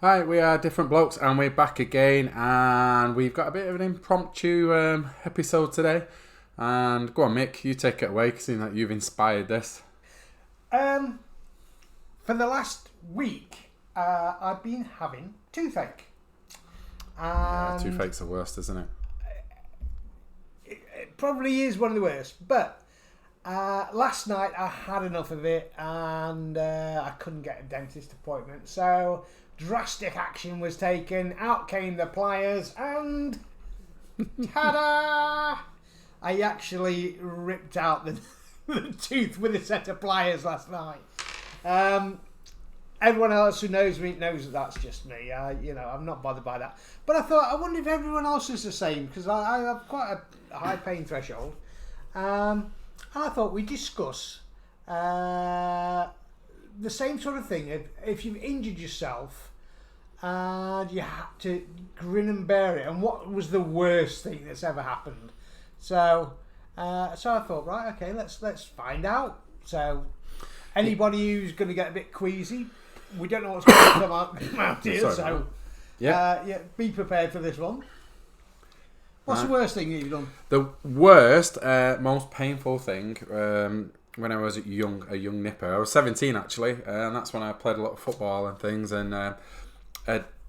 Hi, we are Different Blokes and we're back again, and we've got a bit of an impromptu episode today. And go on, Mick, you take it away, seeing that you've inspired this. For the last week, I've been having toothache. Yeah, toothache's the worst, isn't it? It probably is one of the worst, but last night I had enough of it and I couldn't get a dentist appointment. So drastic action was taken. Out came the pliers and ta-da! I actually ripped out the tooth with a set of pliers last night. Everyone else who knows me knows that that's just me. I'm not bothered by that. But I thought, I wonder if everyone else is the same, because I have quite a high pain threshold. And I thought we'd discuss the same sort of thing. If you've injured yourself and you had to grin and bear it, and what was the worst thing that's ever happened? So I thought, right, okay, let's find out. So anybody who's going to get a bit queasy, we don't know what's going to come out here. So be prepared for this one. What's the worst thing you've done? The worst, most painful thing, when I was a young nipper, I was 17 actually, and that's when I played a lot of football and things, and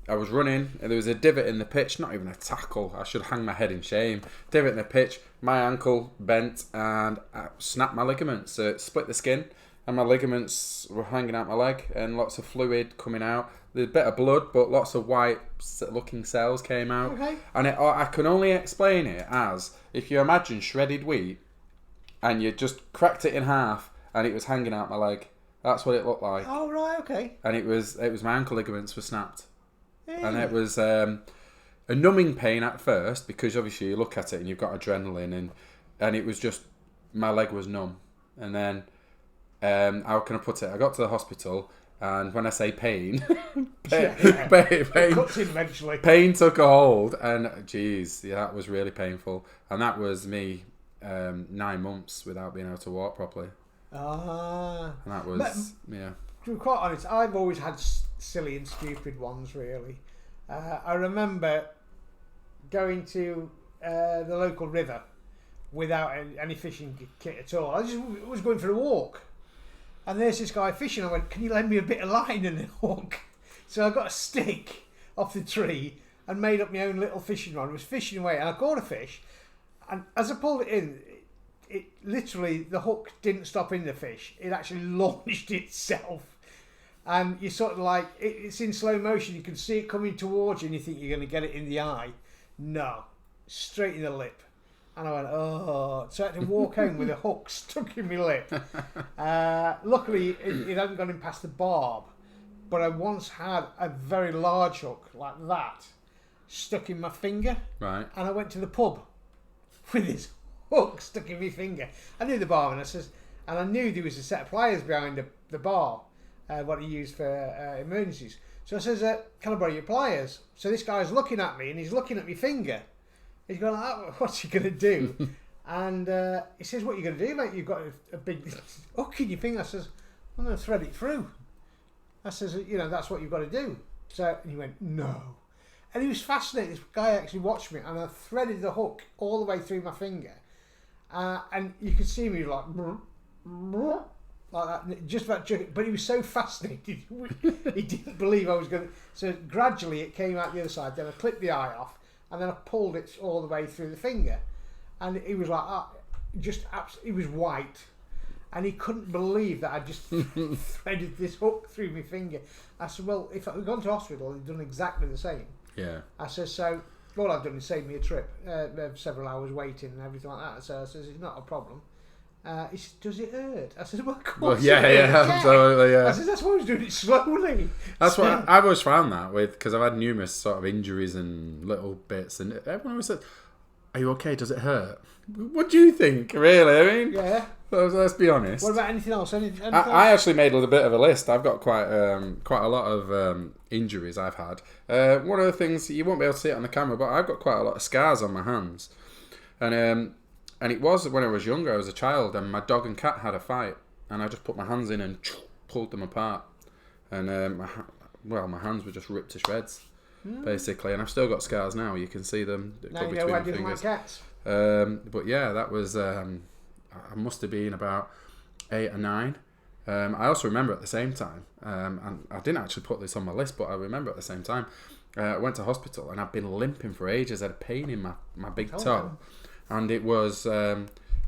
I was running, and there was a divot in the pitch, not even a tackle, I should hang my head in shame. Divot in the pitch, my ankle bent, and I snapped my ligaments, so it split the skin, and my ligaments were hanging out my leg, and lots of fluid coming out. There's a bit of blood, but lots of white-looking cells came out. Okay. And I can only explain it as, if you imagine shredded wheat, and you just cracked it in half, and it was hanging out my leg. That's what it looked like. Oh, right, okay. And it was my ankle ligaments were snapped. Yeah. And it was a numbing pain at first, because obviously you look at it and you've got adrenaline, and it was just, my leg was numb. And then, how can I put it? I got to the hospital, and when I say pain, pain Cuts in eventually. pain took a hold, and that was really painful. And that was me 9 months without being able to walk properly. And that was, To be quite honest, I've always had silly and stupid ones, really. I remember going to the local river without any fishing kit at all. I just was going for a walk. And there's this guy fishing. I went, can you lend me a bit of line and a hook? So I got a stick off the tree and made up my own little fishing rod. I was fishing away and I caught a fish. And as I pulled it in, it literally, the hook didn't stop in the fish. It actually launched itself. And you sort of like, it's in slow motion. You can see it coming towards you and you think you're going to get it in the eye. No, straight in the lip. And I went, oh. So I had to walk home with a hook stuck in my lip. Luckily, it hadn't gone in past the barb. But I once had a very large hook, like that, stuck in my finger. Right. And I went to the pub with this hook stuck in my finger. I knew the barman, and I knew there was a set of pliers behind the bar, what he used for emergencies. So I says, can I borrow your pliers? So this guy's looking at me, and he's looking at my finger. He's going, what's he going to do? And he says, what are you going to do, mate? You've got a big hook in your finger. I says, I'm going to thread it through. I says, that's what you've got to do. So, and he went, no. And he was fascinated. This guy actually watched me, and I threaded the hook all the way through my finger. And you could see me like that, just about joking. But he was so fascinated. He didn't believe I was going to. So gradually it came out the other side. Then I clipped the eye off. And then I pulled it all the way through the finger. And he was like, he was white. And he couldn't believe that I just threaded this hook through my finger. I said, well, if I'd gone to hospital, they'd done exactly the same. Yeah. I said, so all I've done is saved me a trip, several hours waiting and everything like that. So I says, it's not a problem. He said, does it hurt? I said, well, of course. Well, absolutely, yeah. I said, that's why I was doing it slowly. That's what I've always found that with, because I've had numerous sort of injuries and little bits, and everyone always says, are you okay? Does it hurt? What do you think, really? I mean, yeah. Let's be honest. What about anything else? I actually made a little bit of a list. I've got quite a lot of injuries I've had. One of the things, you won't be able to see it on the camera, but I've got quite a lot of scars on my hands. And it was when I was younger, I was a child, and my dog and cat had a fight, and I just put my hands in and pulled them apart. And my hands were just ripped to shreds, basically. And I've still got scars now. You can see them. Now you know why I didn't like cats. But yeah, that was. I must have been about 8 or 9. I also remember at the same time, and I didn't actually put this on my list, but I remember at the same time, I went to hospital and I'd been limping for ages. I had a pain in my big toe, and it was a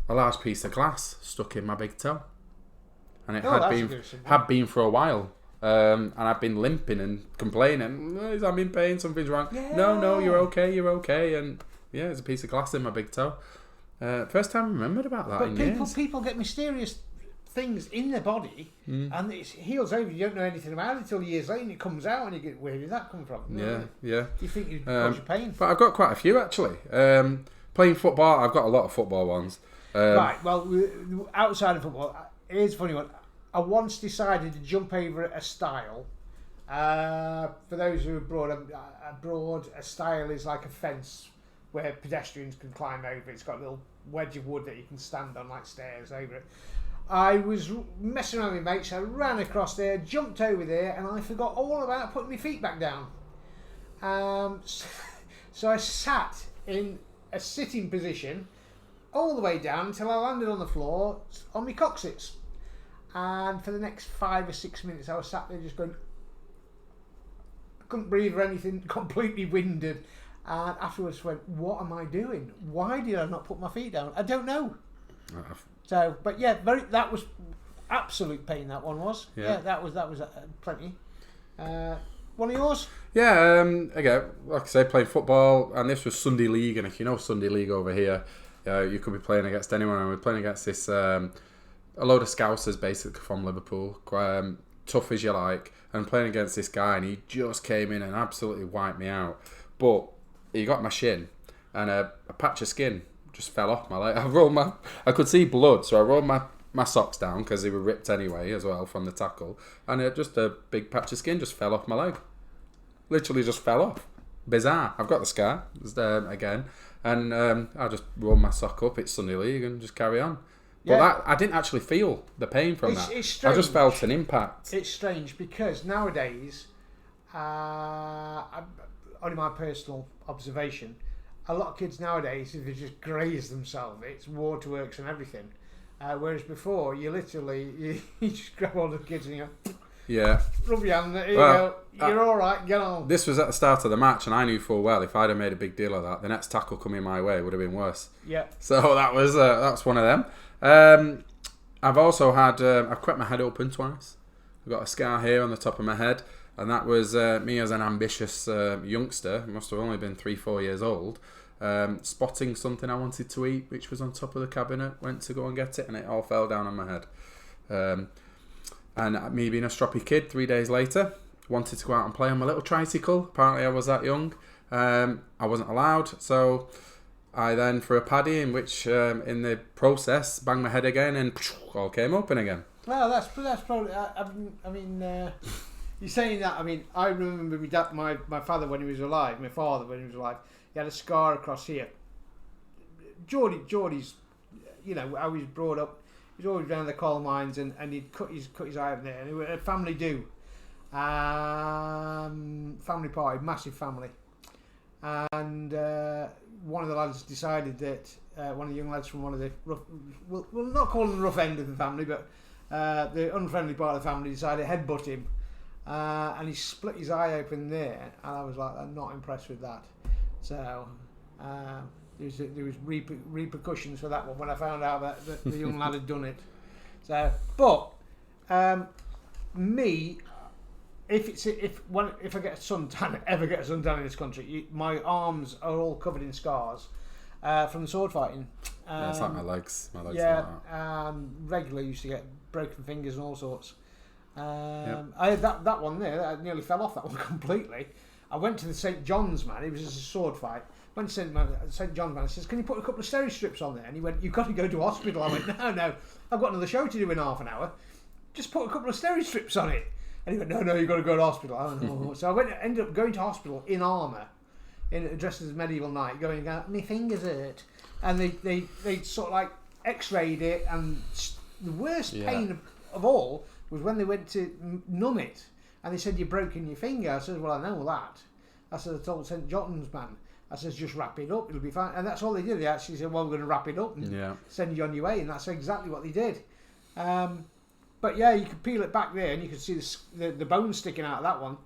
large piece of glass stuck in my big toe, and it had been for a while. And I've been limping and complaining. I'm in pain. Something's wrong. Yeah. No, you're okay. And yeah, there's a piece of glass in my big toe. First time I remembered about that. But people get mysterious things in their body, and it heals over. You don't know anything about it until years later, and it comes out, and you get, where did that come from? Yeah. You think you cause your pain? But I've got quite a few actually. Playing football, I've got a lot of football ones. Right. Well, outside of football, here's a funny one. I once decided to jump over a stile. For those who are abroad, a stile is like a fence where pedestrians can climb over. It's got a little wedge of wood that you can stand on, like stairs over it. I was messing around with my mates. I ran across there, jumped over there, and I forgot all about putting my feet back down. So I sat in a sitting position all the way down until I landed on the floor on my coccyx. And for the next 5 or 6 minutes, I was sat there just going, I couldn't breathe or anything, completely winded. And afterwards went, what am I doing? Why did I not put my feet down? I don't know. So, but yeah, that was absolute pain. That one was. Yeah, that was plenty. One of yours? Yeah, again, like I say, playing football, and this was Sunday League, and if you know Sunday League over here, you could be playing against anyone, and we're playing against this a load of Scousers basically from Liverpool, tough as you like, and playing against this guy, and he just came in and absolutely wiped me out. But he got my shin, and a patch of skin just fell off my leg. I could see blood, so I rolled my socks down because they were ripped anyway as well from the tackle, and just a big patch of skin just fell off my leg. Literally just fell off. Bizarre. I've got the scar again, and I just rolled my sock up. It's Sunday League and just carry on. But that, I didn't actually feel the pain from that. It's strange. I just felt an impact. It's strange because nowadays, only my personal observation, a lot of kids nowadays, if they just graze themselves, it's waterworks and everything. Whereas before, you literally, you just grab all the kids and you go, rub your hand, here you go, you're all right, get on. This was at the start of the match, and I knew full well if I'd have made a big deal of that, the next tackle coming my way would have been worse. Yeah. So that's one of them. I've also had, I've cracked my head open twice. I've got a scar here on the top of my head, and that was me as an ambitious youngster, must have only been 3-4 years old, spotting something I wanted to eat, which was on top of the cabinet, went to go and get it, and it all fell down on my head. And me being a stroppy kid, 3 days later, wanted to go out and play on my little tricycle. Apparently I was that young. I wasn't allowed, so I then threw a paddy, in which, in the process, banged my head again, and all came open again. Well, that's probably. I mean, you're saying that. I mean, I remember my father when he was alive. My father when he was alive, he had a scar across here. Geordie's, you know, how he was brought up. He was always around the coal mines, and he'd cut his eye up there. And it was a family do, family party, massive family, and. One of the lads decided that one of the young lads from one of the rough, we'll not call them the rough end of the family, but the unfriendly part of the family decided to headbutt him, and he split his eye open there, and I was like, I'm not impressed with that. So there was repercussions for that one when I found out that the young lad had done it. So, but me. If I get a suntan, ever get a suntan in this country, my arms are all covered in scars from the sword fighting. It's like my legs. My legs. Yeah, regularly used to get broken fingers and all sorts. I had that one there. I nearly fell off that one completely. I went to the St John's man. It was just a sword fight. Went to St John's man. I says, "Can you put a couple of steri strips on there?" And he went, "You've got to go to hospital." I went, "No, I've got another show to do in half an hour. Just put a couple of steri strips on it." And he went, no, you've got to go to hospital. I don't know. So I ended up going to hospital in armour, dressed as a medieval knight, going, my fingers hurt. And they sort of like x-rayed it, and the worst pain of all was when they went to numb it. And they said, you've broken your finger. I said, well, I know that. I said, I told St John's man. I said, just wrap it up, it'll be fine. And that's all they did. They actually said, well, we're going to wrap it up and send you on your way. And that's exactly what they did. But yeah, you could peel it back there and you could see the bone sticking out of that one.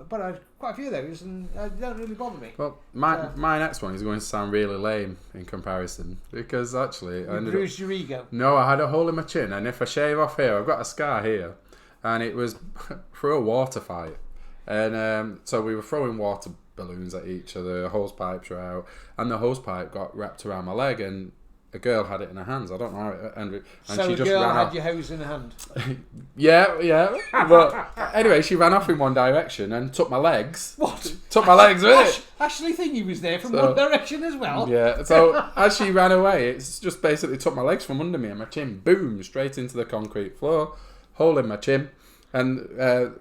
But I had quite a few of those and they don't really bother me. Well, my next one is going to sound really lame in comparison because actually... You bruised your ego? No, I had a hole in my chin, and if I shave off here, I've got a scar here. And it was through a water fight. And so we were throwing water balloons at each other, hose pipes were out, and the hose pipe got wrapped around my leg, and a girl had it in her hands. I don't know, and so she a just girl ran had off. your hose in her hand. yeah. But anyway, she ran off in one direction and took my legs. What? Took my legs with it. Ashley Thingy was there from one direction as well. Yeah. So as she ran away, it's just basically took my legs from under me and my chin, boom, straight into the concrete floor, hole in my chin, and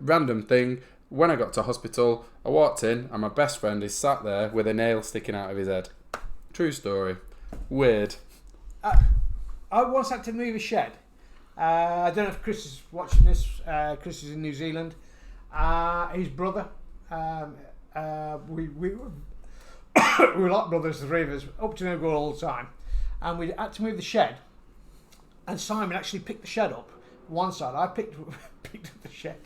random thing. When I got to hospital, I walked in and my best friend is sat there with a nail sticking out of his head. True story. Weird. I once had to move a shed. I don't know if Chris is watching this. Chris is in New Zealand. His brother. We were like brothers, the three of us, up to no good all the time. And we had to move the shed. And Simon actually picked the shed up. One side, I picked up the shed.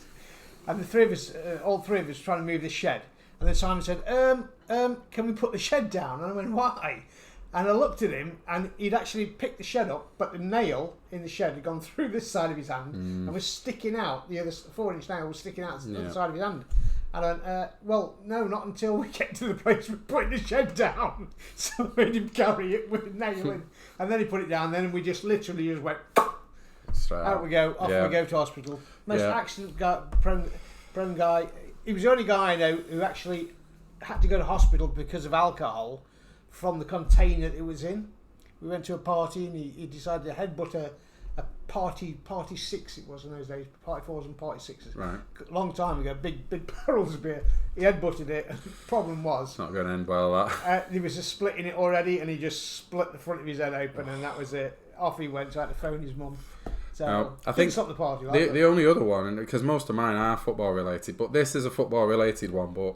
And the three of us, all three of us, trying to move this shed. And then Simon said, can we put the shed down? And I went, why? And I looked at him, and he'd actually picked the shed up, but the nail in the shed had gone through this side of his hand and was sticking out. The other 4-inch nail was sticking out the other side of his hand. And I went, well, no, not until we get to the place we're putting the shed down. So I made him carry it with the nail in. And then he put it down, then we just literally just went... Out we go, off we go to hospital. Most accident prone guy. He was the only guy I know who actually had to go to hospital because of alcohol from the container it was in. We went to a party and he decided to headbutt a party 6 it was in those days, party 4s and party 6s. Right. Long time ago, big barrels of beer. He headbutted it. And the problem was... It's not going to end well, that. There was a split in it already and he just split the front of his head open and that was it. Off he went, so I had to phone his mum. So I think stop the party. The only other one, because most of mine are football related, but this is a football related one, but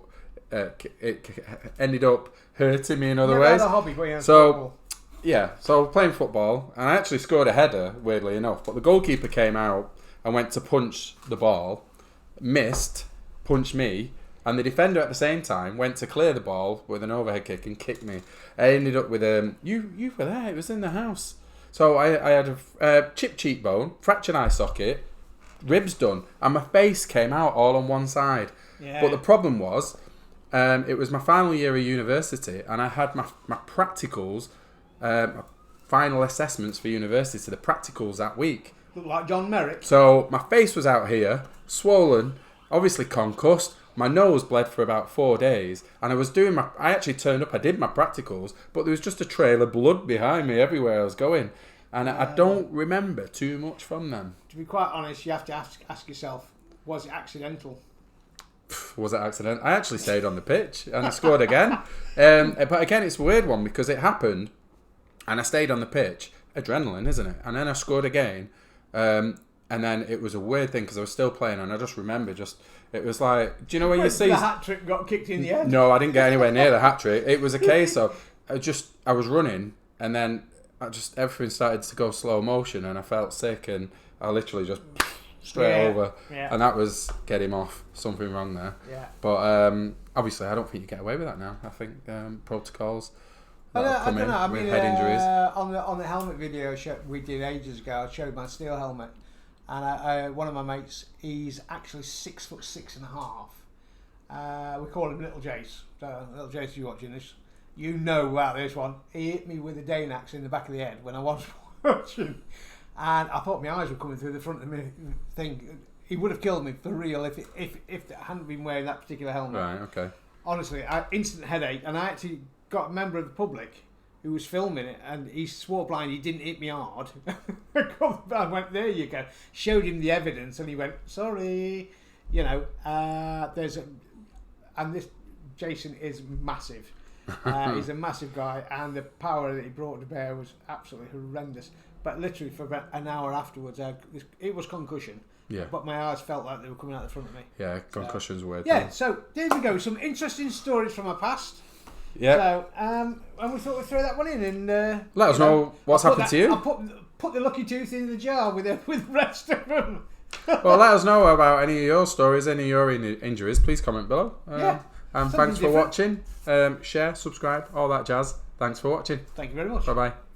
it ended up hurting me in other ways. Had a hobby, but yeah, so football. Yeah, so I was playing football, and I actually scored a header, weirdly enough, but the goalkeeper came out and went to punch the ball, missed, punched me, and the defender at the same time went to clear the ball with an overhead kick and kicked me. I ended up with you were there, it was in the house. So I had a chipped cheekbone, fractured eye socket, ribs done, and my face came out all on one side. Yeah. But the problem was, it was my final year of university, and I had my practicals, final assessments for university, the practicals that week. Looked like John Merrick. So my face was out here, swollen, obviously concussed. My nose bled for about 4 days, and I actually turned up, I did my practicals, but there was just a trail of blood behind me everywhere I was going, and I don't remember too much from them. To be quite honest, you have to ask yourself, was it accidental? Was it accidental? I actually stayed on the pitch, and I scored again. But again, it's a weird one, because it happened, and I stayed on the pitch. Adrenaline, isn't it? And then I scored again, and then it was a weird thing, because I was still playing, and I just remember it was like, do you know where you see... The hat-trick got kicked in the head? No, I didn't get anywhere near the hat-trick. It was a case of, I was running, and then everything started to go slow motion, and I felt sick, and I literally just straight over. Yeah. And that was get him off. Something wrong there. Yeah. But obviously, I don't think you get away with that now. I think protocols... I don't know. I mean, head injuries. On the helmet video we did ages ago, I showed my steel helmet. And one of my mates, he's actually 6'6.5". We call him Little Jace. So, Little Jace, you watching this? You know about this one. He hit me with a Danax in the back of the head when I was watching. And I thought my eyes were coming through the front of the thing. He would have killed me for real if I hadn't been wearing that particular helmet. Right, okay. Honestly, instant headache. And I actually got a member of the public who was filming it, and he swore blind he didn't hit me hard. I went, there you go. Showed him the evidence, and he went, sorry. You know, and this Jason is massive. He's a massive guy, and the power that he brought to bear was absolutely horrendous. But literally for about an hour afterwards, it was concussion. Yeah. But my eyes felt like they were coming out the front of me. Yeah, concussion's weird. Yeah, so there we go. Some interesting stories from my past. Yeah. So, and we thought we'd throw that one in and let us know what's happened to you. I'll put the lucky tooth in the jar with the rest of them. Well, let us know about any of your stories, any of your injuries. Please comment below. And thanks for watching. Share, subscribe, all that jazz. Thanks for watching. Thank you very much. Bye bye.